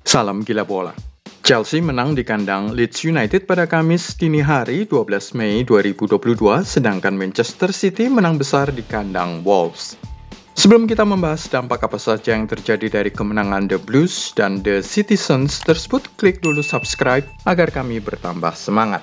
Salam gila bola. Chelsea menang di kandang Leeds United pada Kamis dini hari 12 Mei 2022, sedangkan Manchester City menang besar di kandang Wolves. Sebelum kita membahas dampak apa saja yang terjadi dari kemenangan The Blues dan The Citizens tersebut, klik dulu subscribe agar kami bertambah semangat.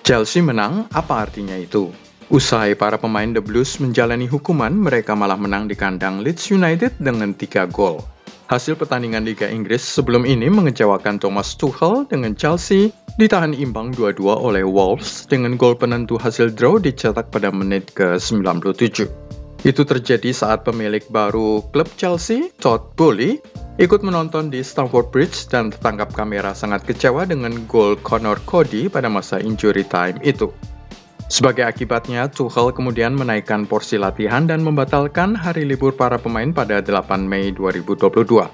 Chelsea menang, apa artinya itu? Usai para pemain The Blues menjalani hukuman, mereka malah menang di kandang Leeds United dengan 3 gol. Hasil pertandingan Liga Inggris sebelum ini mengecewakan Thomas Tuchel dengan Chelsea ditahan imbang 2-2 oleh Wolves dengan gol penentu hasil draw dicetak pada menit ke-97. Itu terjadi saat pemilik baru klub Chelsea, Todd Boehly, ikut menonton di Stamford Bridge dan tertangkap kamera sangat kecewa dengan gol Conor Coady pada masa injury time itu. Sebagai akibatnya, Tuchel kemudian menaikkan porsi latihan dan membatalkan hari libur para pemain pada 8 Mei 2022.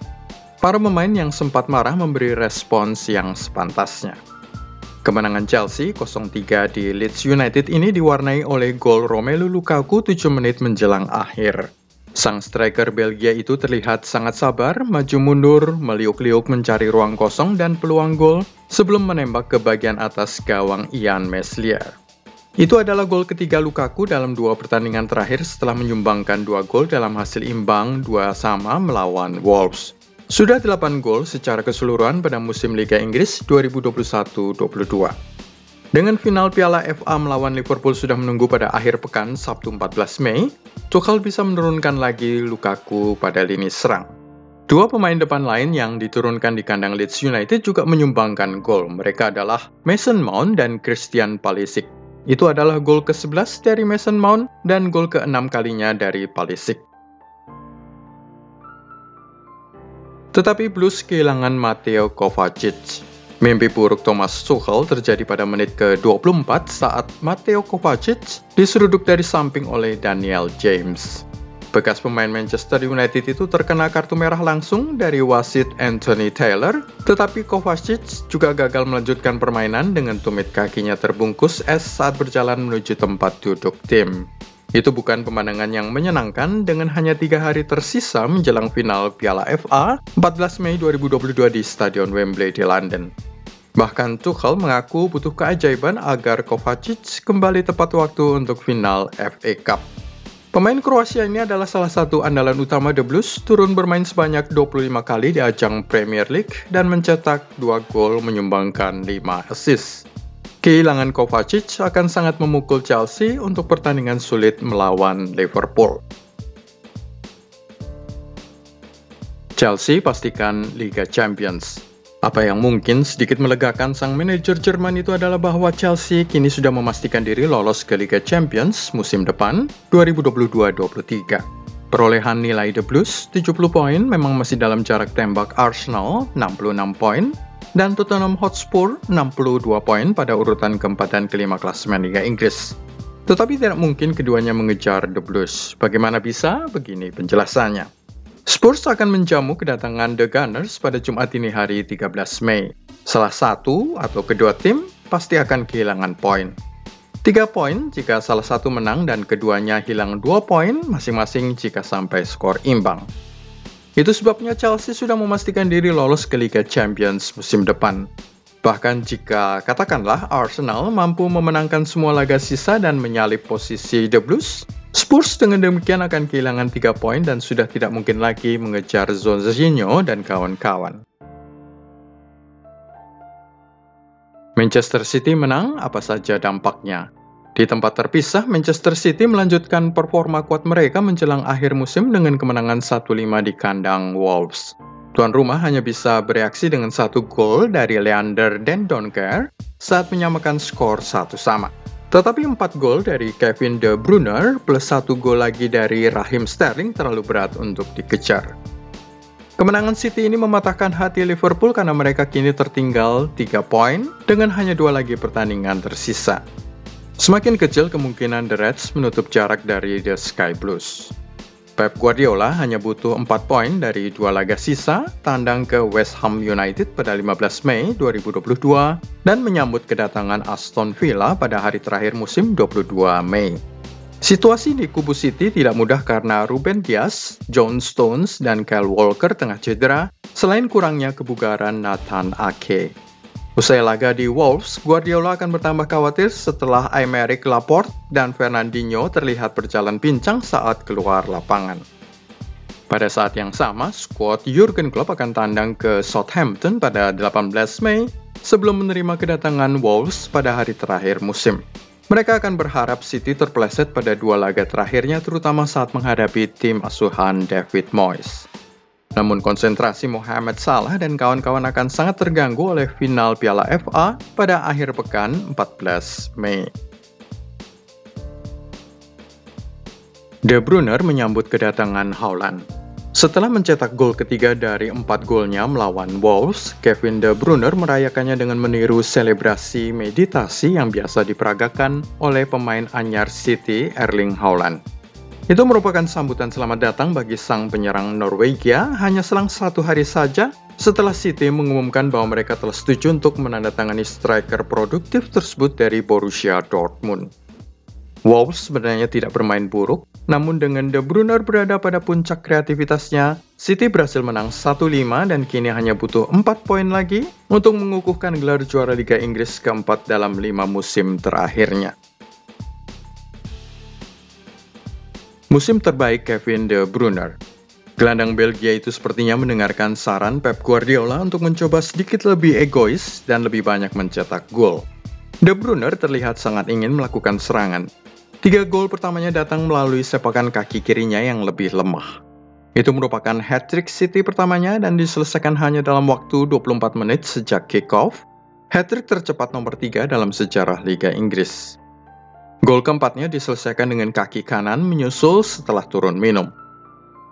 Para pemain yang sempat marah memberi respons yang sepantasnya. Kemenangan Chelsea 0-3 di Leeds United ini diwarnai oleh gol Romelu Lukaku 7 menit menjelang akhir. Sang striker Belgia itu terlihat sangat sabar, maju mundur, meliuk-liuk mencari ruang kosong dan peluang gol sebelum menembak ke bagian atas gawang Ian Meslier. Itu adalah gol ketiga Lukaku dalam 2 pertandingan terakhir setelah menyumbangkan 2 gol dalam hasil imbang 2-2 melawan Wolves. Sudah 8 gol secara keseluruhan pada musim Liga Inggris 2021-22. Dengan final Piala FA melawan Liverpool sudah menunggu pada akhir pekan Sabtu 14 Mei, Tuchel bisa menurunkan lagi Lukaku pada lini serang. 2 pemain depan lain yang diturunkan di kandang Leeds United juga menyumbangkan gol. Mereka adalah Mason Mount dan Christian Pulisic. Itu adalah gol ke-11 dari Mason Mount dan gol ke-6 kalinya dari Pulisic. Tetapi Blues kehilangan Mateo Kovacic. Mimpi buruk Thomas Tuchel terjadi pada menit ke-24 saat Mateo Kovacic diseruduk dari samping oleh Daniel James. Bekas pemain Manchester United itu terkena kartu merah langsung dari wasit Anthony Taylor, tetapi Kovacic juga gagal melanjutkan permainan dengan tumit kakinya terbungkus es saat berjalan menuju tempat duduk tim. Itu bukan pemandangan yang menyenangkan dengan hanya 3 hari tersisa menjelang final Piala FA 14 Mei 2022 di Stadion Wembley di London. Bahkan Tuchel mengaku butuh keajaiban agar Kovacic kembali tepat waktu untuk final FA Cup. Pemain Kroasia ini adalah salah satu andalan utama The Blues, turun bermain sebanyak 25 kali di ajang Premier League dan mencetak 2 gol menyumbangkan 5 assist. Kehilangan Kovacic akan sangat memukul Chelsea untuk pertandingan sulit melawan Liverpool. Chelsea pastikan Liga Champions. Apa yang mungkin sedikit melegakan sang manajer Jerman itu adalah bahwa Chelsea kini sudah memastikan diri lolos ke Liga Champions musim depan 2022-23. Perolehan nilai The Blues 70 poin memang masih dalam jarak tembak Arsenal 66 poin dan Tottenham Hotspur 62 poin pada urutan keempat dan kelima klasemen Liga Inggris. Tetapi tidak mungkin keduanya mengejar The Blues. Bagaimana bisa? Begini penjelasannya. Spurs akan menjamu kedatangan The Gunners pada Jumat dini hari 13 Mei. Salah satu atau kedua tim pasti akan kehilangan poin. 3 poin jika salah satu menang dan keduanya hilang 2 poin masing-masing jika sampai skor imbang. Itu sebabnya Chelsea sudah memastikan diri lolos ke Liga Champions musim depan. Bahkan jika katakanlah Arsenal mampu memenangkan semua laga sisa dan menyalip posisi The Blues, Spurs dengan demikian akan kehilangan 3 poin dan sudah tidak mungkin lagi mengejar Jorginho dan kawan-kawan. Manchester City menang, apa saja dampaknya? Di tempat terpisah, Manchester City melanjutkan performa kuat mereka menjelang akhir musim dengan kemenangan 1-5 di kandang Wolves. Tuan rumah hanya bisa bereaksi dengan 1 gol dari Leander Dendoncker saat menyamakan skor 1-1. Tetapi 4 gol dari Kevin De Bruyne plus 1 gol lagi dari Raheem Sterling terlalu berat untuk dikejar. Kemenangan City ini mematahkan hati Liverpool karena mereka kini tertinggal 3 poin dengan hanya 2 lagi pertandingan tersisa. Semakin kecil kemungkinan The Reds menutup jarak dari The Sky Blues. Pep Guardiola hanya butuh 4 poin dari 2 laga sisa, tandang ke West Ham United pada 15 Mei 2022, dan menyambut kedatangan Aston Villa pada hari terakhir musim 22 Mei. Situasi di kubu City tidak mudah karena Ruben Dias, John Stones, dan Kyle Walker tengah cedera, selain kurangnya kebugaran Nathan Ake. Usai laga di Wolves, Guardiola akan bertambah khawatir setelah Aymeric Laporte dan Fernandinho terlihat berjalan pincang saat keluar lapangan. Pada saat yang sama, skuad Jurgen Klopp akan tandang ke Southampton pada 18 Mei sebelum menerima kedatangan Wolves pada hari terakhir musim. Mereka akan berharap City terpeleset pada dua laga terakhirnya terutama saat menghadapi tim asuhan David Moyes. Namun konsentrasi Mohamed Salah dan kawan-kawan akan sangat terganggu oleh final Piala FA pada akhir pekan 14 Mei. De Bruyne menyambut kedatangan Haaland. Setelah mencetak gol ketiga dari 4 golnya melawan Wolves, Kevin De Bruyne merayakannya dengan meniru selebrasi meditasi yang biasa diperagakan oleh pemain anyar City Erling Haaland. Itu merupakan sambutan selamat datang bagi sang penyerang Norwegia hanya selang 1 hari saja setelah City mengumumkan bahwa mereka telah setuju untuk menandatangani striker produktif tersebut dari Borussia Dortmund. Wolves sebenarnya tidak bermain buruk, namun dengan De Bruyne berada pada puncak kreativitasnya, City berhasil menang 1-5 dan kini hanya butuh 4 poin lagi untuk mengukuhkan gelar juara Liga Inggris keempat dalam 5 musim terakhirnya. Musim terbaik Kevin De Bruyne. Gelandang Belgia itu sepertinya mendengarkan saran Pep Guardiola untuk mencoba sedikit lebih egois dan lebih banyak mencetak gol. De Bruyne terlihat sangat ingin melakukan serangan. 3 gol pertamanya datang melalui sepakan kaki kirinya yang lebih lemah. Itu merupakan hat-trick City pertamanya dan diselesaikan hanya dalam waktu 24 menit sejak kick-off, hat-trick tercepat nomor 3 dalam sejarah Liga Inggris. Gol keempatnya diselesaikan dengan kaki kanan menyusul setelah turun minum.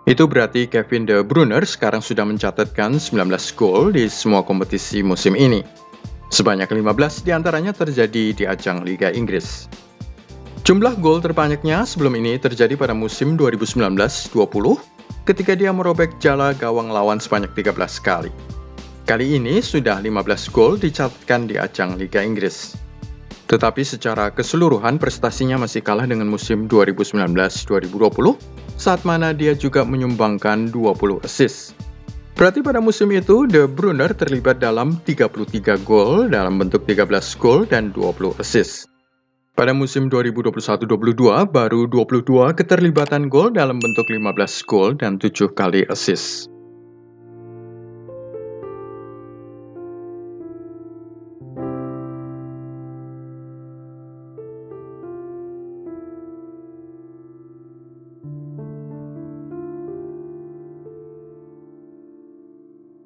Itu berarti Kevin De Bruyne sekarang sudah mencatatkan 19 gol di semua kompetisi musim ini. Sebanyak 15 diantaranya terjadi di ajang Liga Inggris. Jumlah gol terbanyaknya sebelum ini terjadi pada musim 2019-20 ketika dia merobek jala gawang lawan sebanyak 13 kali. Kali ini sudah 15 gol dicatatkan di ajang Liga Inggris. Tetapi secara keseluruhan prestasinya masih kalah dengan musim 2019-2020 saat mana dia juga menyumbangkan 20 assist. Berarti pada musim itu, De Bruyne terlibat dalam 33 gol dalam bentuk 13 gol dan 20 assist. Pada musim 2021-22, baru 22 keterlibatan gol dalam bentuk 15 gol dan 7 kali assist.